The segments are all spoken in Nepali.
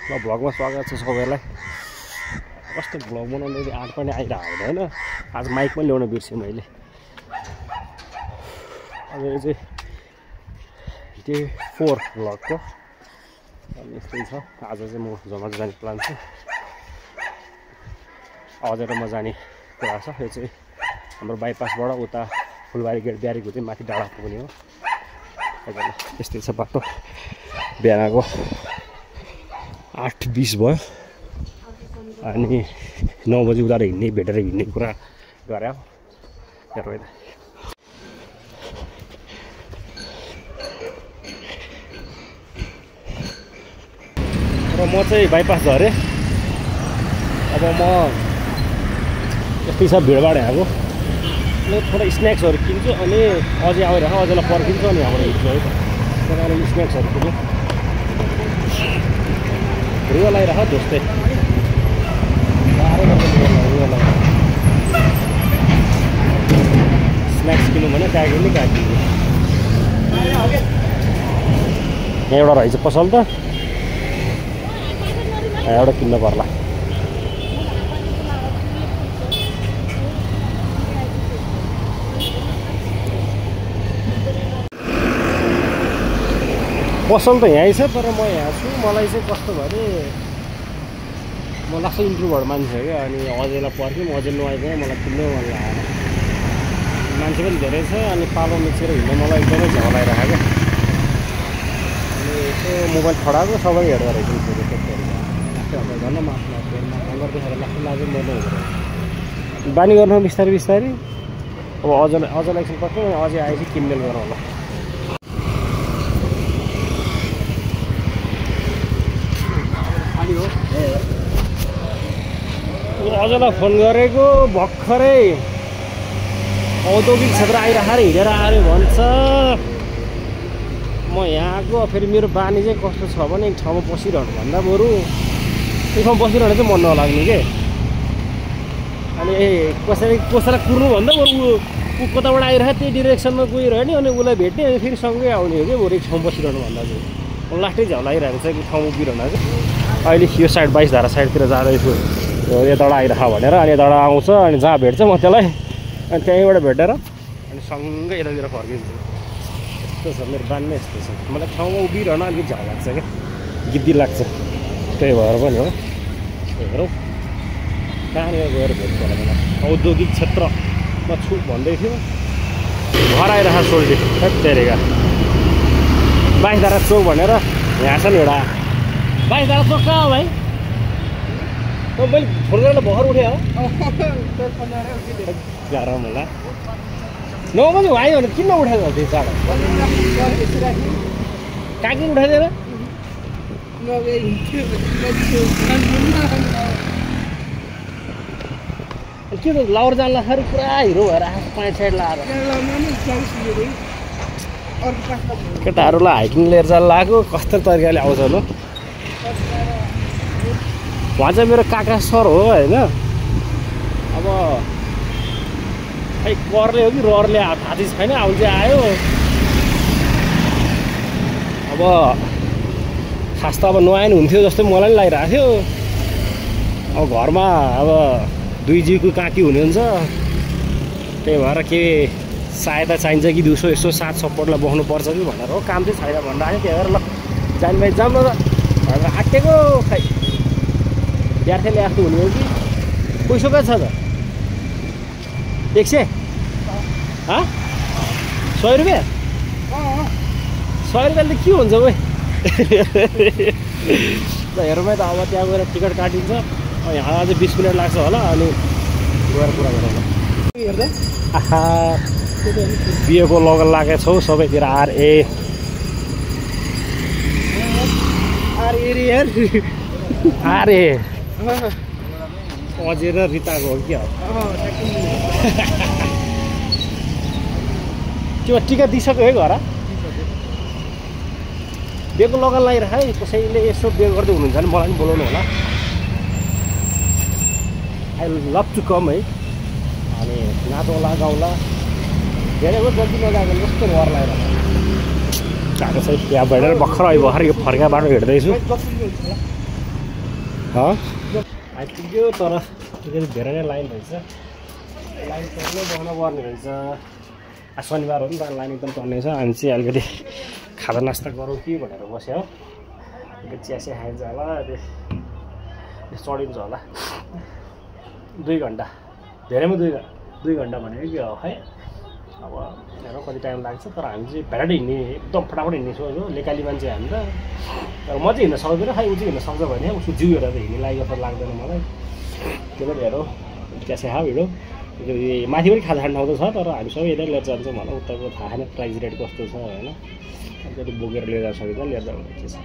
ल भ्लगमा स्वागत छ सबैलाई। कस्तो भ्लग बनाउँदै आँट पनि आइरहेको होइन। आज माइक पनि ल्याउन बिर्सेँ मैले। अब यो चाहिँ डे 4 भ्लगको अनि यस्तै छ। आज चाहिँ म झमक जाने प्लान छ। अझै र म जाने कुरा छ। यो चाहिँ हाम्रो बाइपासबाट उता फुलबारी गेट ब्यारेको चाहिँ माथि डाँडा पुग्ने हो। यस्तै छ बाटो। बिहानको 8:20 भयो अनि 9 बजी उता हिँड्ने भेटेर हिँड्ने कुरा गरे हेर र म चाहिँ बाइपास झरेँ। अब म यस्तै छ भिडबाट आएको। थोड़ा स्न्याक्सहरू किन्छु अनि अझै आइरहेको अझैलाई पर्खिन्छु अनि हाम्रो हिँड्छु है त। त्यही कारण स्न्याक्सहरू किन्छु। रुवा लगाइरह दोस्तै स्न्याक्स किन्नु भने कहाँ किन्ने कहाँ किन्ने। यहाँ एउटा रहेछ पसल त एउटा किन्न पर्ला। पसल त यहीँ छ तर म यहाँ छु। मलाई चाहिँ कस्तो भने म लाग्छ इन्ट्रोभर्ट मान्छे हो क्या। अनि अझैलाई पर्ख्यौँ अझै नआइकन मलाई किन्नै मन लागेन। मान्छे पनि धेरै छ अनि पालो मिचेर हिँड्न मलाई एकदमै झ्याउ लागिरहेको क्या। अनि यसो मोबाइल खडाएको सबै हेर्दो रहेछ झन् माथि हङ्गर देखेर लाग्छ लाग्यो मर्नु हुँदैन। बानी गर्नु बिस्तारै बिस्तारै। अब अझलाई एकछिन पर्छ अझै आएपछि किनमेल गरौँ होला। अझलाई फोन गरेको भर्खरै औद्योगिक क्षेत्र आइरहेर हिँडेर आयो भन्छ। म यहाँको फेरि मेरो बानी चाहिँ कस्तो छ भने एक ठाउँमा बसिरहनु भन्दा बरु एक ठाउँमा बसिरहनु चाहिँ मन नलाग्ने के। अनि कसैलाई कुर्नुभन्दा बरु ऊ कताबाट आइरहेको त्यही डिरेक्सनमा गइरह्यो नि अनि उसलाई भेट्ने अनि फेरि सँगै आउने हो कि बरु एक ठाउँ बसिरहनु भन्दा चाहिँ लास्टै झ्याउ लागिरहेको छ एक ठाउँ उभिरहनु चाहिँ। अहिले यो साइड 22 धारा साइडतिर जाँदैछु यताबाट आइरह भनेर। अनि यताबाट आउँछ अनि जहाँ भेट्छ म त्यसलाई अनि त्यहीँबाट भेटेर अनि सँगै यतातिर फर्किन्छु। यस्तो छ मेरो बानी नै यस्तो छ। मलाई ठाउँमा उभिरहन अलिकति झ्याउ लाग्छ क्या गिद्दी लाग्छ। त्यही भएर पनि हो। हेरौँ कहाँनिर गएर भेट्छ होला मलाई। औद्योगिक क्षेत्रमा छु भन्दै थियो घर आइरह सोल्टी तेरेका 22 धारा चौक भनेर यहाँ छ नि एउटा 22 धारा चौक कहाँ हो भाइ? मैले फोन गरेर भर्खर उठेँ हो। गाह्रो होला 9 बजी भाइ भने किन उठाएको त्यो चाँडो? कहाँ किन उठाइदिएर के त लाउर जान लाग्दाखेरि पुरा हिरो भएर आएको 5 साइड लगाएर केटाहरूलाई हाइकिङ लिएर जान लाग्यो। कस्तो तरिकाले आउँछ ल। उहाँ चाहिँ मेरो काका सर हो होइन। अब खै करले हो कि ररले थाहा चाहिँ छैन। अब चाहिँ आयो। अब खास त अब नुहाएन हुन्थ्यो जस्तै मलाई पनि लागिरहेको थियो। अब घरमा अब 2 जिउको काकी हुनुहुन्छ। त्यही भएर के सहायता चाहिन्छ कि दिउँसो यसो साथ सपोर्टलाई बस्नुपर्छ कि भनेर हो। काम चाहिँ छैन भनेर आयो। त्यही भएर ल जाने भाइ जाऊँ न त भनेर आँटेको। खै विद्यार्थीले आफ्नो हुने हो कि पैसा कहाँ छ त? 100 100 रुपियाँ 100 रुपियाँले के हुन्छ भाइ? ल हेरौँ है त। अब त्यहाँ गएर टिकट काटिन्छ। यहाँ अझै 20 मिनट लाग्छ होला अनि गएर कुरा गरौँ ल। आहा बिहेको लगन लागेको छौ सबैतिर। आरे अझै र रिताको हो क्या त्यो टिका दिइसक्यो है घर? बिहेको लगन लागिरह है। कसैले यसो बिहे गर्दै हुनुहुन्छ भने मलाई पनि बोलाउनु होला। आई लभ टु कम है। अनि नाचौँला गाउँला धेरै हो। जल्दी नजाएको कस्तो घर लगाइरहेको गएको छ। यहाँ भएर भर्खर यो फर्का बाटो हिँड्दैछु। आइपुग्यो तर धेरै नै लाइन रहेछ लाइन पर्ने बस्न पर्ने रहेछ शनिबार हो नि त लाइन एकदम पर्ने छ हामी चाहिँ अलिकति खाजा नास्ता गरौँ कि भनेर बस्यो हो अलिकति चिया खाइन्छ होला चढिन्छ होला 2 घन्टा धेरैमा 2 घन्टा भनेको के हो है अब हेरौँ कति टाइम लाग्छ तर हामी चाहिँ भेराइटी हिँड्ने एकदम फटाफट हिँड्ने सोच्यो लेकाली मान्छे हामी त तर म चाहिँ हिँड्न सक्दैन खै ऊ चाहिँ हिँड्न सक्छ भने उसको जिउ हेरेर हिँड्ने लागि जस्तो लाग्दैन मलाई त्यही भएर हेरौँ चिया खाऊ हिँडौँ माथि पनि खाजा खाने ठाउँ त छ तर हामी सबै यतै लिएर जान्छौँ होला उताको थाहा छैन प्राइस रेट कस्तो छ होइन अलिकति बोकेर लिएर जान सकिन्छ लिएर जानु के छ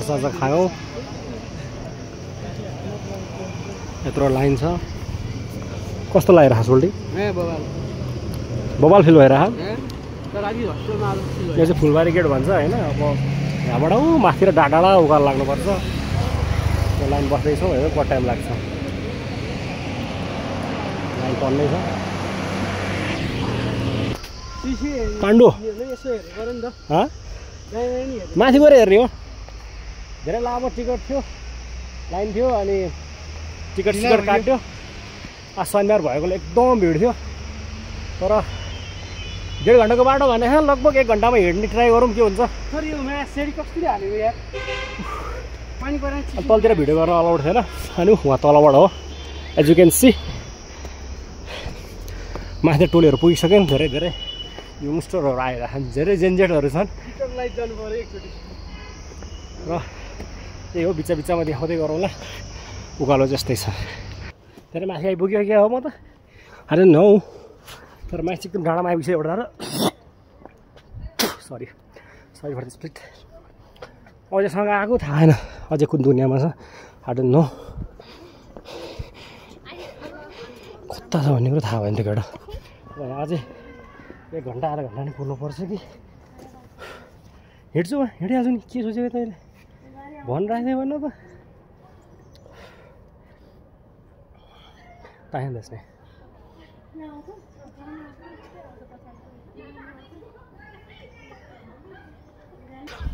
साजा खायौँ यत्रो लाइन छ कस्तो लागिरहेको छ उल्टी बबाल फिल भइरहेको यो चाहिँ फुलबारी गेट भन्छ होइन अब यहाँबाट ऊ माथि र डाँडा उकालो लाग्नुपर्छ त्यो लाइन बस्दैछौँ हेर कति टाइम लाग्छ लाइन पर्नै छ पाण्डु माथि गएर हेर्ने हो धेरै लामो टिकट थियो लाइन थियो अनि टिकट काट्यो शनिबार भएकोले एकदम भिड थियो तर 1.5 घन्टाको बाटो भने लगभग 1 घन्टामा हिँड्ने ट्राई गरौँ के हुन्छ तलतिर भिडियो गर्न अलाउड थिएन अनि उहाँ तलबाट हो एज यु क्यान सी माथि टोलीहरू पुगिसक्यो नि धेरै युङस्टरहरू आएर धेरै जेनजेटहरू छन् र त्यही हो बिचमा देखाउँदै गरौँला उकालो जस्तै छ धेरै माथि आइपुग्यो क्या हो म त अरे नौ तर माथि एकदम डाँडामा आइपुग्छ एउटा सरी फर द स्प्लिट अझैसँग आएको थाहा छैन अझै कुन दुनियाँमा छ आई डोन्ट नो कता छ भन्ने कुरो थाहा भएन त्यो केटा अझै 1 घन्टा आधा घन्टा नै पुग्नुपर्छ कि हिँड्छु हिँडिहाल्छु नि के सोचेको तैँले भनिरहेको भन्नु त ताहेँ दस्ने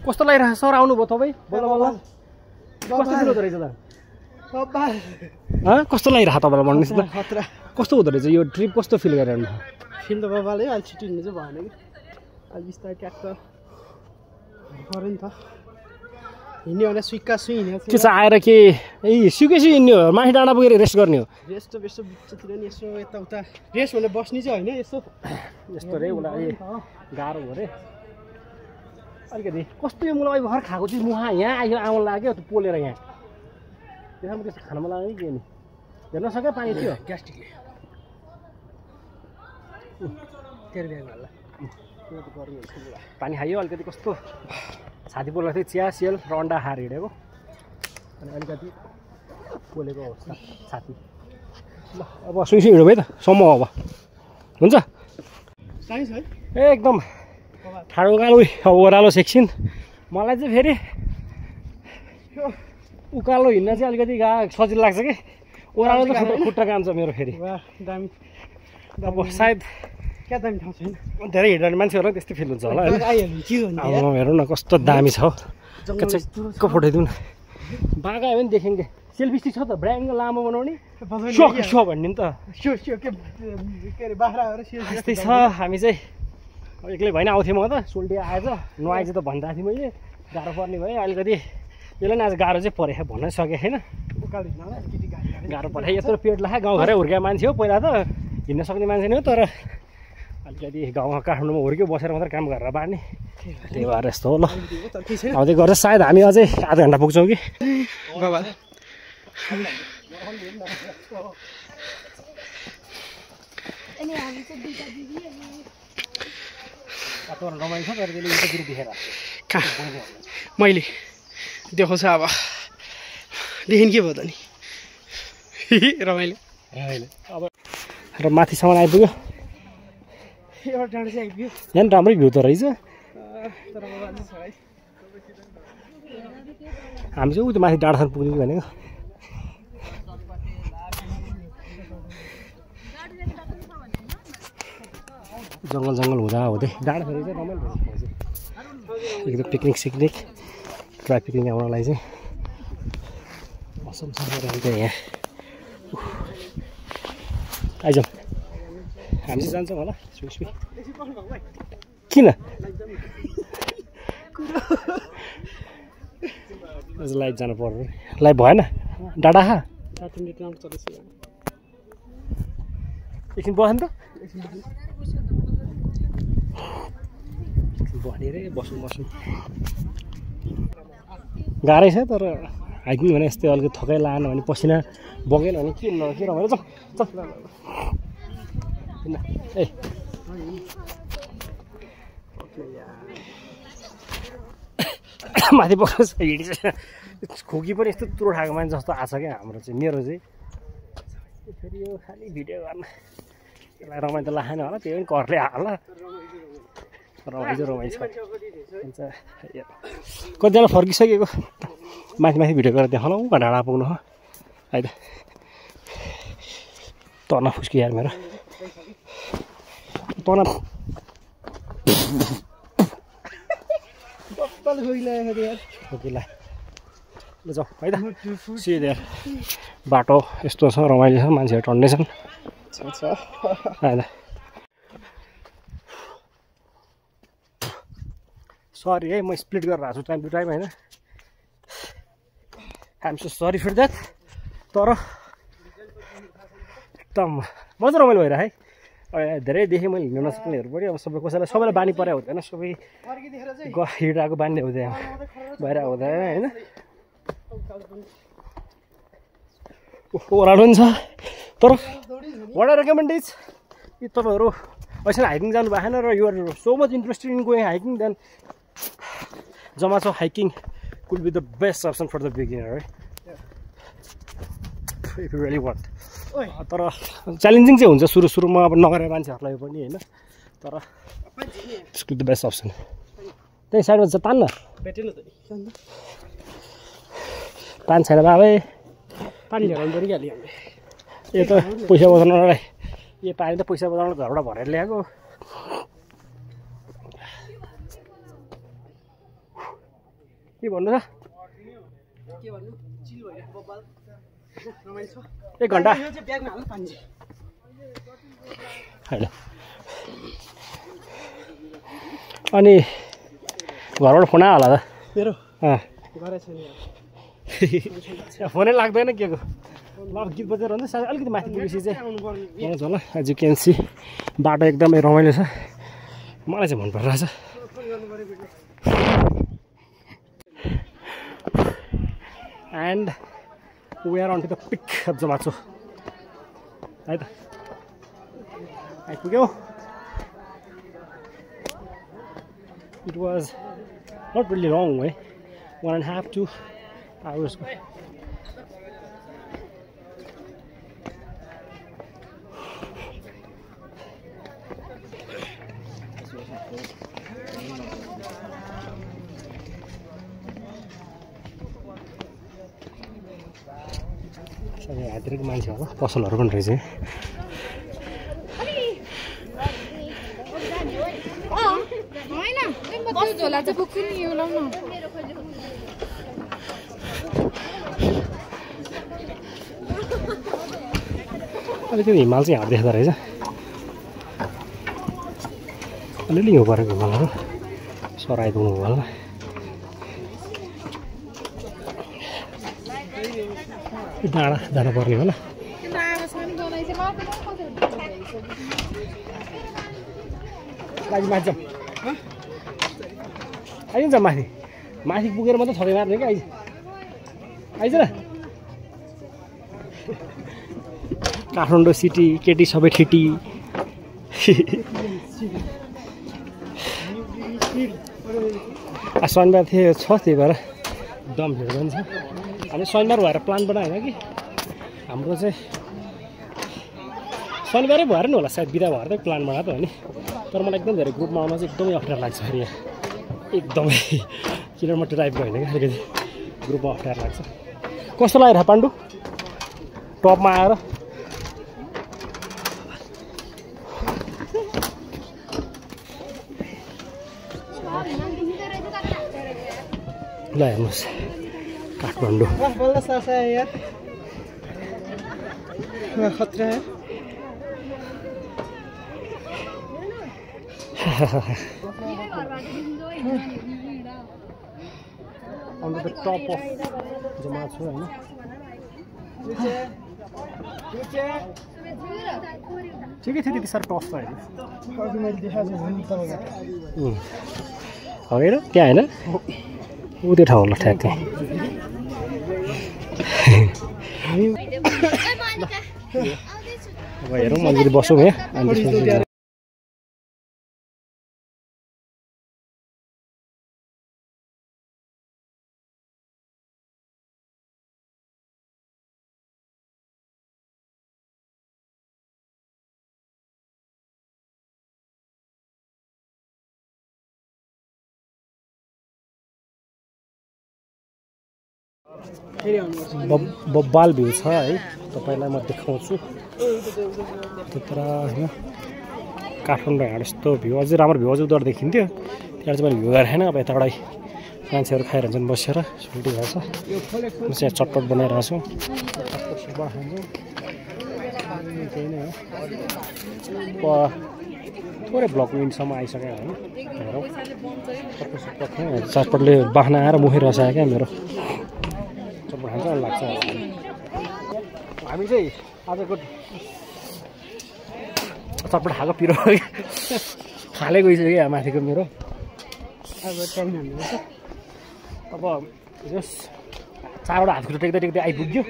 कस्तो लागिरहेको सर आउनुभयो तपाईँ बोल्दा कस्तो फिल हुँदो रहेछ त कस्तो लागिरहेको तपाईँलाई भन्नुहोस् त कस्तो हुँदो रहेछ यो ट्रिप कस्तो फिल गरिरहनु फिल त बाबाले अलि छिटो हिँड्नु चाहिँ भएन कि अलि बिस्तारै ट्याक्क पऱ्यो नि त हिँड्यो भने सुइक्का सुई हिँड्यो के छ आएर के सुकेसी हिँड्ने हो माथि डाँडा पुगेर रेस्ट गर्ने हो रेस्ट बिचतिर नि यसो यताउता रेस्ट भनेर बस्ने चाहिँ होइन यस्तो यस्तो रे उसलाई गाह्रो हो रे अलिकति कस्तो यो मलाई भर्खर खाएको चाहिँ मुहा यहाँ आयो आउनु लाग्यो त्यो पोलेर यहाँ त्यसमा त्यस्तो खानु मन लाग्यो कि नि हेर्न सक्यो पानी थियो ग्यास्ट्रिकले पानी खायो अलिकति कस्तो छाती पोलेको थियो चिया सियल र अन्डा खाएर हिँडेको अनि अलिकति पोलेको अवस्था छाती ल अब सुई हिँड्यो भाइ त सम्म अब हुन्छ ए एकदम ठाडो उकालो ओह्रालो सेक्सन मलाई चाहिँ फेरि उकालो हिँड्न चाहिँ अलिकति सजिलो लाग्छ कि ओह्रालो त खुट्टा काम छ मेरो फेरि दामी अब सायद क्या दामी ठाउँ छैन धेरै हिँड्ने मान्छेहरूलाई त्यस्तै फिल हुन्छ होला अब हेरौँ न कस्तो दामी छ को फोटो दिउँ न बाघ आयो भने देख्यौँ कि सेल्फी स्टिक छ त ब्राङ लामो बनाउने सो भन्ने नि त त्यस्तै छ हामी चाहिँ एक्लै भएन आउँथेँ म त सोल्टी आएछ नआएछ त भन्दा थिएँ मैले गाह्रो पर्ने भयो अलिकति यसलाई नि आज गाह्रो चाहिँ परेको भन्न सकेँ छैन गाह्रो परेँ यत्रो पेट लाग्यो गाउँघरै हुर्केको मान्छे हो पहिला त हिँड्न सक्ने मान्छे नै हो तर अलिकति गाउँमा काठमाडौँमा हुर्क्यो बसेर मात्रै काम गरेर बाँड्ने त्यही भएर यस्तो हो ल आउँदै गर्छ सायद हामी अझै आधा घन्टा पुग्छौँ कि रमाइलो छ तर त्यसले युट्युबतिर देखेर मैले देखाउँछ अब देखिन के भयो त नि रमाइलो अब र माथिसम्म आइपुग्यो एउटा डाँडा चाहिँ आइपुग्यो यहाँ राम्रै भ्यू त रहेछ हामी चाहिँ ऊ त्यो माथि डाँडासम्म पुग्ने भनेको जङ्गल हुँदा हुँदै डाँडा फेरि चाहिँ रमाइलो रहेछ एकदम पिकनिक सिकनिक ड्राई पिकनिक आउनलाई चाहिँ मौसम छ यहाँ आइजाउँ हामी चाहिँ जान्छौँ होला किन लाइभ जानु पर्यो लाइभ भएन डाटा खा एकछिन बस्नु त बस्ने रे बसौँ गाह्रै छ तर हाइकिङ भने यस्तै अलिकति थकाइ लागेन भने पसिना बगेन भने के रमाइलो जाउँ ए माथि बस्नु हिँडिन्छ खोकी पनि यस्तो तुरो खाएको मान्छे जस्तो आएको छ क्या हाम्रो चाहिँ मेरो चाहिँ फेरि यो खालि भिडियो गर्न यसलाई रमाइलो त लागेन होला त्यो पनि करले होला रमाइलो छ हुन्छ कतिजना फर्किसकेको माथि भिडियो गरेर देखाउनु डाँडा पुग्नु हो है त तना फुस्की यार मेरो तना खोकीलाई जाउँ है त सिधै बाटो यस्तो छ रमाइलो छ मान्छेहरू टन्नै छन् सरी है म स्प्लिट गरेर आएको छु टाइम टु टाइम होइन I'm so sorry for that तर एकदम मजा रमाइलो भइरह है धेरै देखेँ मैले हिँड्न नसक्नेहरू पनि अब सबैलाई बानी परे हुँदैन सबै हिँडाएको बानी हुँदैन भएर हुँदैन होइन ओह्रालो पनि छ तर वाट आई रेकमेन्ड इज कि तपाईँहरू ऐसा हाइकिङ जानु भएन र you are so much interested in going hiking then Jamacho hiking could be the best option for the beginner है इफ यु रियली वान्ट तर च्यालेन्जिङ चाहिँ हुन्छ सुरुमा अब नगरे मान्छेहरूलाई पनि होइन तर इट्स द बेस्ट अप्सन त्यही साइडमा चाहिँ तान्न पानी छैन बाबै पानी ल्याउनु पनि हालिहाल्यो यो त पैसा बचाउनलाई यो पानी त पैसा बचाउन घरबाट भरेर ल्याएको के भन्नु त एक घन्टा होइन अनि घरबाट फोन आयो होला त मेरो फोनै लाग्दैन के को ल गीत बजेर हुन्छ सायद अलिकति माथि पुगेपछि चाहिँ आउँछ होला एज यु क्यान सी बाटो एकदमै रमाइलो छ मलाई चाहिँ मन परिरहेछ and we are on to the peak of Jamacho है त आइपुग्यौँ it was not really long है 1.5 to 2 hours को हातिरको मान्छे होला पसलहरू पनि रहेछ अलिकति हिमाल चाहिँ यहाँ देख्दो रहेछ अलिअलि हिउँ परेको हिमालहरू सराइदिनु होला डाँडा पर्ने होला माथि जाउँ आइन्छ माथि पुगेर मात्रै थकै मार्ने क्या आइज न काठमाडौँ सिटी केटी सबै ठिटी शनिबार थियो छ त्यही भएर दम भिड पनि छ हामी शनिबार भएर प्लान बनाएन कि हाम्रो चाहिँ शनिबारै भएर नि होला सायद बिदा भएर त प्लान बनाएको त हो नि तर मलाई एकदम धेरै ग्रुपमा आउन चाहिँ एकदमै अप्ठ्यारो लाग्छ फेरि यहाँ एकदमै किलोमिटर टाइपको होइन क्या अलिकति ग्रुपमा अप्ठ्यारो लाग्छ कस्तो लागेर पाण्डु टपमा आएर ल हेर्नुहोस् काठमाडौँ बल्ल सासा यार खतरा है on the top of जमा छु हैन ठिकै थियो त्यति साह्रो टफ त हैन अघि मैले देखाएको छु नि तपाईलाई होइन त्यहाँ हैन उ त्यो ठाउँ होला ठ्याक्कै अब हेरौँ अलिकति बसौँ है अनि बब्बाल भ्यू छ है तपाईलाई म देखाउँछु त्यत्र हैन काठमाडौँ हाँड यस्तो भ्यू अझै राम्रो भ्यू अझै उताबाट देखिन्थ्यो त्यहाँ चाहिँ मैले भ्यू गरेर छैन अब यताबाटै मान्छेहरू खाइरहन्छन् बसेर छुट्टी भएछ म चाहिँ चटपट बनाइरहेको छु थोरै ब्लक मिनटसम्म आइसक्यो होइन हेरौँ चटपटले बाख्ना आएर मुखिरहेछ क्या मेरो खान्छ लाग्छ हामी चाहिँ आजको चटपट खाएको पिरो खाले गइसक्यो क्या माथिको मेरो अब यस चारवटा हात खुट्टा टेक्दै टेक्दै आइपुग्यो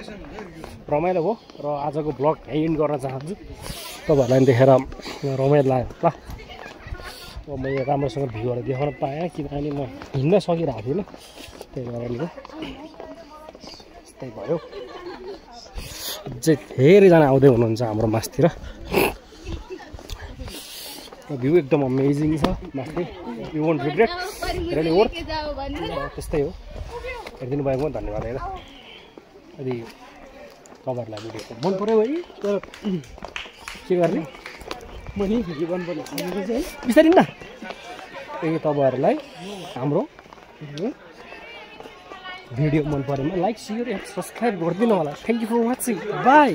रमाइलो हो र आजको ब्लग यहीँ एन्ड गर्न चाहन्छु तपाईँहरूलाई देखेर रमाइलो लाग्यो ल अब मैले राम्रोसँग भ्यूहरू देखाउन पाएँ किनभने म हिँड्न सकिरहेको थिइनँ त्यही कारणले त्यही भयो अझै धेरैजना आउँदै हुनुहुन्छ हाम्रो मासतिर भ्यू एकदम अमेजिङ छ माथि you won't regret really worth त्यस्तै हो हेरिदिनु भएको धन्यवाद है यदि तपाईँहरूलाई भिडियो मन पऱ्यो है तर के गर्ने मैले भिडियो गर्नुपर्ने बिस्तारै न यदि तपाईँहरूलाई हाम्रो भिडियो मन परेमा लाइक शेयर एन्ड सब्सक्राइब गरिदिनु होला thank you for watching by